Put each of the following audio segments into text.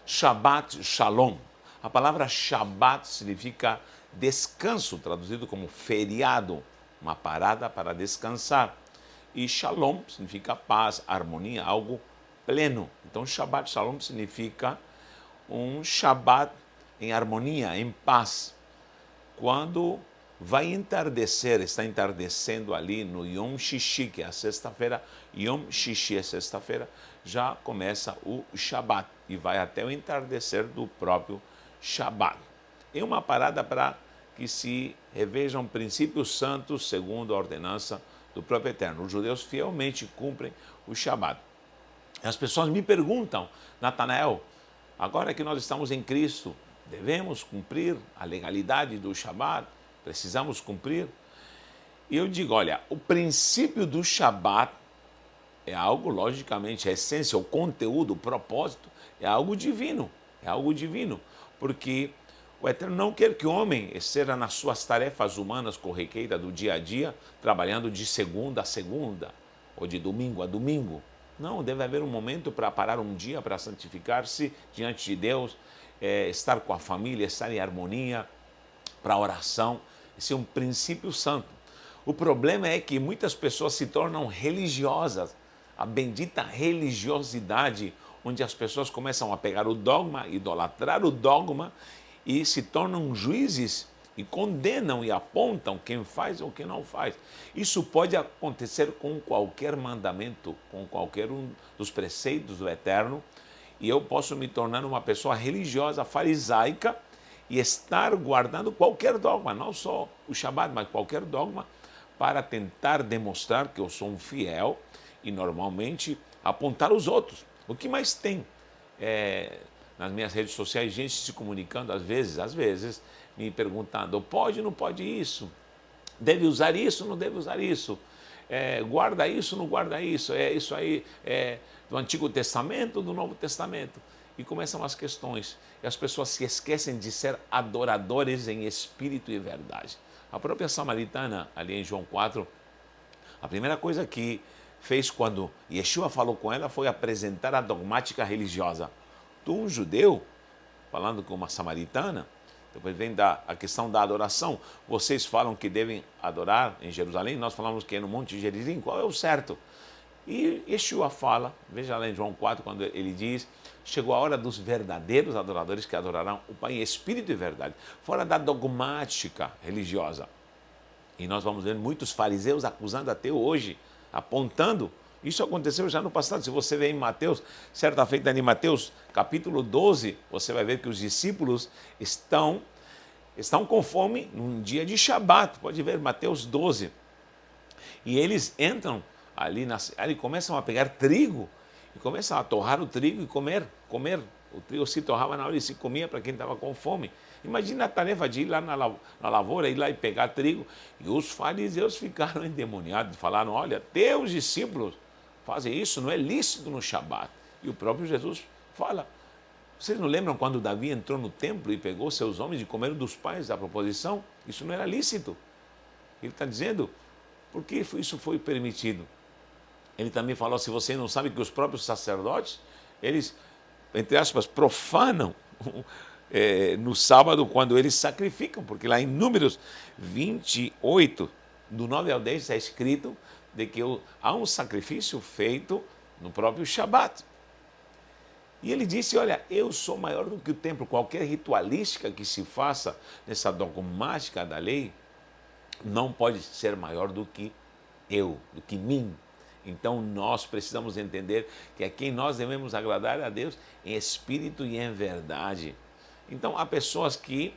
Shabbat Shalom. A palavra Shabbat significa descanso, traduzido como feriado, uma parada para descansar. E Shalom significa paz, harmonia, algo pleno. Então Shabbat Shalom significa um Shabbat em harmonia, em paz. Quando vai entardecer, está entardecendo ali no Yom Shishi, que é a sexta-feira, Yom Shishi é sexta-feira, já começa o Shabbat e vai até o entardecer do próprio Shabbat. É uma parada para que se revejam princípios santos segundo a ordenança do próprio Eterno. Os judeus fielmente cumprem o Shabbat. As pessoas me perguntam, Natanael, agora que nós estamos em Cristo, devemos cumprir a legalidade do Shabbat? Precisamos cumprir? E eu digo, olha, o princípio do Shabbat é algo, logicamente, a essência, o conteúdo, o propósito, é algo divino, porque o Eterno não quer que o homem esteja nas suas tarefas humanas corriqueiras do dia a dia, trabalhando de segunda a segunda, ou de domingo a domingo. Não, deve haver um momento para parar um dia, para santificar-se diante de Deus, estar com a família, estar em harmonia, para a oração. Esse é um princípio santo. O problema é que muitas pessoas se tornam religiosas, a bendita religiosidade, onde as pessoas começam a pegar o dogma, idolatrar o dogma e se tornam juízes e condenam e apontam quem faz ou quem não faz. Isso pode acontecer com qualquer mandamento, com qualquer um dos preceitos do Eterno, e eu posso me tornar uma pessoa religiosa, farisaica, e estar guardando qualquer dogma, não só o Shabbat, mas qualquer dogma, para tentar demonstrar que eu sou um fiel e normalmente apontar os outros. O que mais tem nas minhas redes sociais, gente se comunicando às vezes, me perguntando, pode ou não pode isso? Deve usar isso, não deve usar isso? Guarda isso, não guarda isso? Isso aí é do Antigo Testamento ou do Novo Testamento? E começam as questões. E as pessoas se esquecem de ser adoradores em espírito e verdade. A própria samaritana, ali em João 4, a primeira coisa que fez quando Yeshua falou com ela foi apresentar a dogmática religiosa. Tu, um judeu, falando com uma samaritana, depois vem a questão da adoração. Vocês falam que devem adorar em Jerusalém, nós falamos que é no Monte Gerizim. Qual é o certo? E Yeshua fala, veja lá em João 4, quando ele diz, chegou a hora dos verdadeiros adoradores que adorarão o Pai em espírito e verdade, fora da dogmática religiosa. E nós vamos ver muitos fariseus acusando até hoje, apontando. Isso aconteceu já no passado. Se você vê em Mateus, certa feita em Mateus, capítulo 12, você vai ver que os discípulos estão com fome num dia de Shabat. Pode ver Mateus 12. E eles entram ali e começam a pegar trigo, e começam a torrar o trigo e comer. O trigo se torrava na hora e se comia para quem estava com fome. Imagina a tarefa de ir lá na lavoura, ir lá e pegar trigo. E os fariseus ficaram endemoniados, falaram, olha, teus discípulos fazem isso, não é lícito no Shabat. E o próprio Jesus fala, vocês não lembram quando Davi entrou no templo e pegou seus homens e comeram dos pães da proposição? Isso não era lícito. Ele está dizendo, por que isso foi permitido? Ele também falou, se você não sabe que os próprios sacerdotes, eles, entre aspas, profanam no sábado quando eles sacrificam, porque lá em Números 28, do 9 ao 10, está escrito de que há um sacrifício feito no próprio Shabat. E ele disse, olha, eu sou maior do que o templo, qualquer ritualística que se faça nessa dogmática da lei, não pode ser maior do que eu, do que mim. Então nós precisamos entender que a quem nós devemos agradar a Deus em espírito e em verdade. Então há pessoas que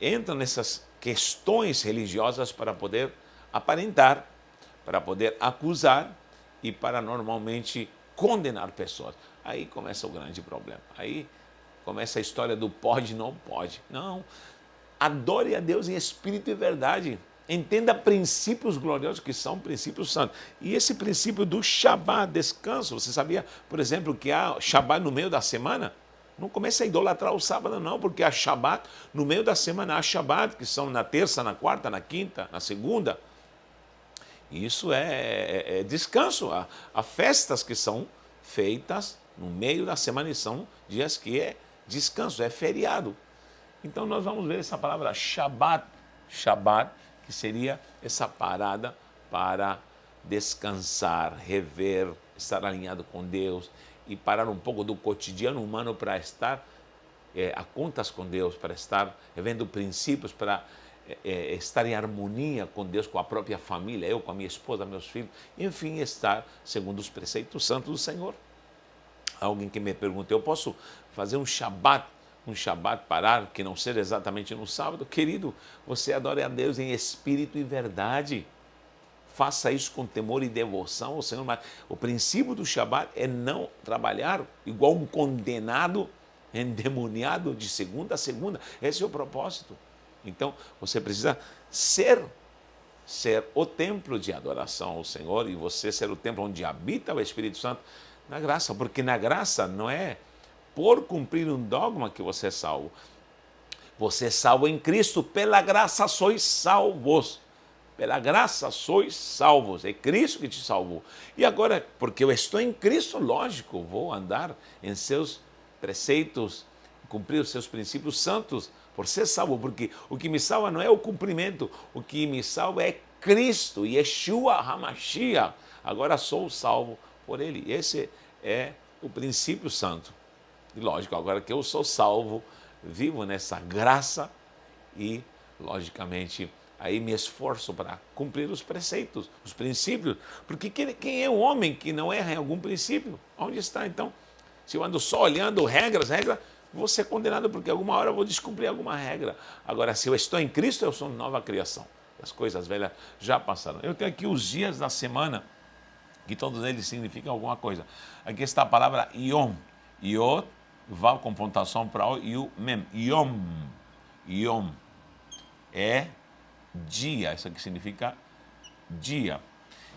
entram nessas questões religiosas para poder aparentar, para poder acusar e para normalmente condenar pessoas. Aí começa o grande problema. Aí começa a história do pode, não pode. Não, adore a Deus em espírito e verdade. Entenda princípios gloriosos que são princípios santos. E esse princípio do Shabat, descanso, você sabia, por exemplo, que há Shabat no meio da semana? Não comece a idolatrar o sábado não, porque há Shabat no meio da semana, há Shabat, que são na terça, na quarta, na quinta, na segunda. Isso é descanso. Há festas que são feitas no meio da semana e são dias que descanso, é feriado. Então nós vamos ver essa palavra Shabbat, Shabbat, que seria essa parada para descansar, rever, estar alinhado com Deus e parar um pouco do cotidiano humano para estar a contas com Deus, para estar vendo princípios, para estar em harmonia com Deus, com a própria família, eu com a minha esposa, meus filhos, enfim, estar segundo os preceitos santos do Senhor. Alguém que me pergunta, eu posso fazer um Shabat parar, que não seja exatamente no sábado? Querido, você adora a Deus em espírito e verdade. Faça isso com temor e devoção ao Senhor. Mas o princípio do Shabat é não trabalhar igual um condenado, endemoniado de segunda a segunda. Esse é o propósito. Então, você precisa ser o templo de adoração ao Senhor e você ser o templo onde habita o Espírito Santo na graça. Porque na graça não é por cumprir um dogma que você é salvo. Você é salvo em Cristo, pela graça sois salvos. Pela graça sois salvos, é Cristo que te salvou. E agora, porque eu estou em Cristo, lógico, vou andar em seus preceitos, cumprir os seus princípios santos, por ser salvo, porque o que me salva não é o cumprimento, o que me salva é Cristo, Yeshua HaMashiach. Agora sou salvo por Ele. Esse é o princípio santo. E lógico, agora que eu sou salvo, vivo nessa graça e, logicamente, aí me esforço para cumprir os preceitos, os princípios. Porque quem é o homem que não erra em algum princípio? Onde está, então? Se eu ando só olhando regras, vou ser condenado porque alguma hora eu vou descumprir alguma regra. Agora, se eu estou em Cristo, eu sou nova criação. As coisas velhas já passaram. Eu tenho aqui os dias da semana, que todos eles significam alguma coisa. Aqui está a palavra Yom. Yod, Vav com pontuação para O e o Mem. Yom. Yom. É dia. Isso aqui significa dia.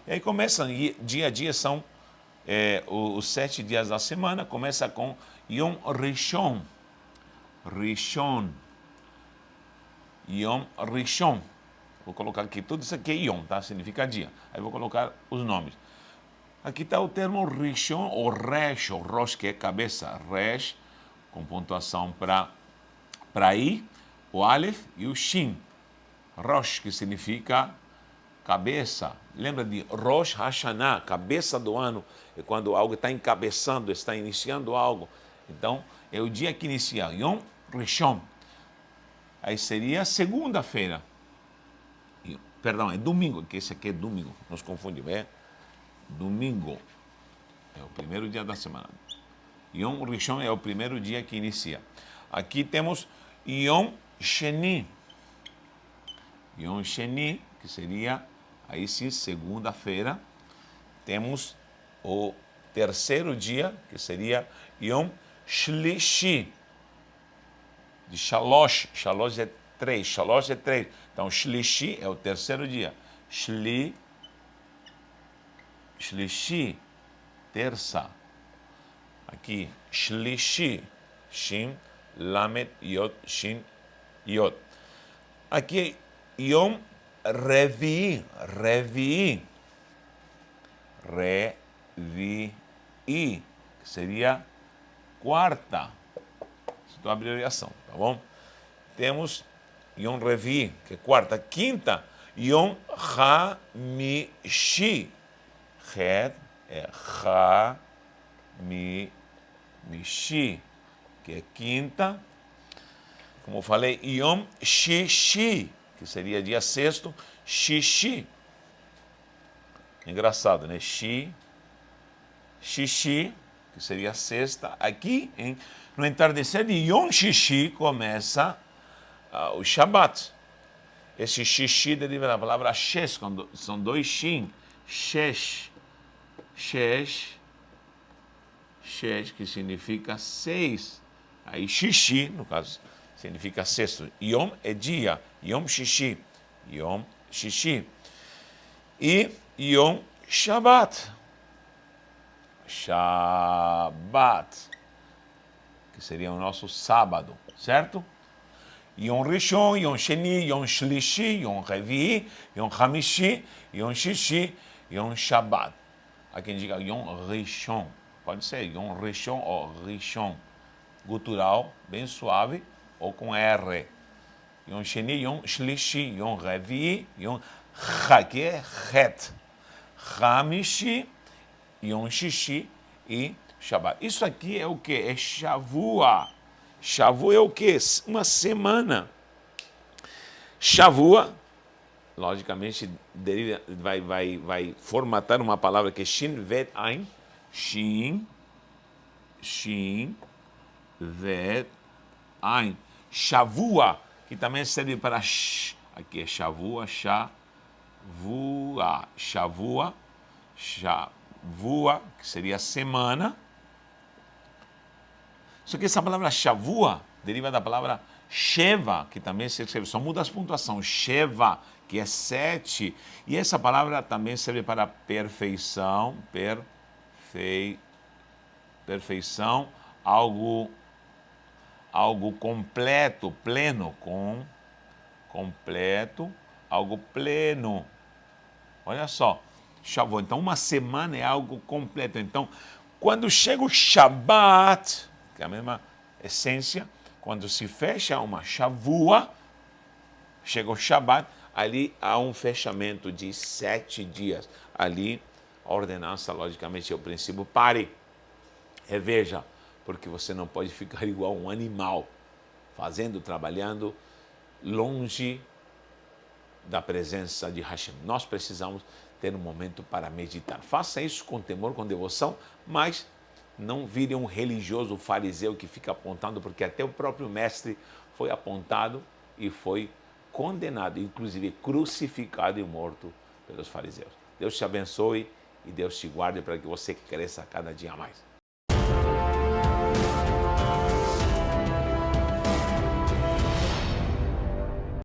E aí começa, dia a dia são os 7 dias da semana. Começa com Yom Rishon. Rishon. Yom Rishon. Vou colocar aqui, tudo isso aqui é Yom, tá? Significa dia. Aí vou colocar os nomes. Aqui está o termo Rishon, ou Resh, ou Rosh, que é cabeça. Resh, com pontuação para I, o Aleph e o Shin. Rosh, que significa cabeça. Lembra de Rosh Hashanah, cabeça do ano, é quando algo está encabeçando, está iniciando algo. Então, é o dia que inicia, Yom Rishon. Aí seria segunda-feira. Perdão, é domingo, que esse aqui é domingo, nos confundimos, é domingo. É o primeiro dia da semana. Yom Rishon é o primeiro dia que inicia. Aqui temos Yom Sheni. Yom Sheni, que seria, aí sim, segunda-feira. Temos o terceiro dia, que seria Yom Shlishi. De Shalosh. Shalosh é 3. Shalosh é 3. Então, Shlishi é o terceiro dia. Shlishi, terça. Aqui, Shlishi. Shin, Lamed, Yod, Shin, Yod. Aqui, Yom Revi'i. Revi'i. Revi'i. Que seria quarta. Estou a abreviação, tá bom? Temos Yom Revi'i, que é quarta. Quinta, Yom Hamishi. Het é Hamishi, que é quinta. Como eu falei, Yom Shishi, que seria dia sexto. Shishi. Engraçado, né? Shishi, que seria sexta. Aqui, no entardecer de Yom Shishi, começa o Shabbat. Esse Shishi deriva da palavra Shesh, são dois Shin. Shesh, que significa 6. Aí Shishi, no caso, significa sexto. Yom é dia. Yom Shishi. Yom Shishi. E Yom Shabbat. Shabbat, que seria o nosso sábado, certo? Yom Rishon, Yom Sheni, Yom Shlishi, Yom Revi'i, Yom Hamishi, Yom Shishi, Yom Shabbat. Há quem diga Yom Rishon. Pode ser Yom Rishon ou Rishon. gutural, bem suave, ou com R. Yom Sheni, Yom Shlishi, Yom Revi, Yom que é Het. Hamishi, Yom Shishi e Shabbat. Isso aqui é o que? É Shavua. Shavua é o que? Uma semana. Shavua, logicamente, vai formatar uma palavra que é Shin Vet Ain. Shin Vet Ain. Shavua, que também serve para aqui é Shavua, Shavua, que seria semana. Só que essa palavra Shavua deriva da palavra Sheva, que também se escreve, só muda as pontuações. Sheva, que é 7. E essa palavra também serve para perfeição, perfeição, algo completo, pleno, completo, algo pleno. Olha só, Shavuot. Então, uma semana é algo completo. Então, quando chega o Shabbat, que é a mesma essência, quando se fecha uma Shavua, chega o Shabbat, ali há um fechamento de 7 dias. Ali, a ordenança, logicamente, é o princípio. Pare, reveja, porque você não pode ficar igual um animal, fazendo, trabalhando, longe da presença de Hashem. Nós precisamos ter um momento para meditar. Faça isso com temor, com devoção, mas não vire um religioso fariseu que fica apontando, porque até o próprio mestre foi apontado e foi condenado, inclusive crucificado e morto pelos fariseus. Deus te abençoe e Deus te guarde para que você cresça cada dia mais.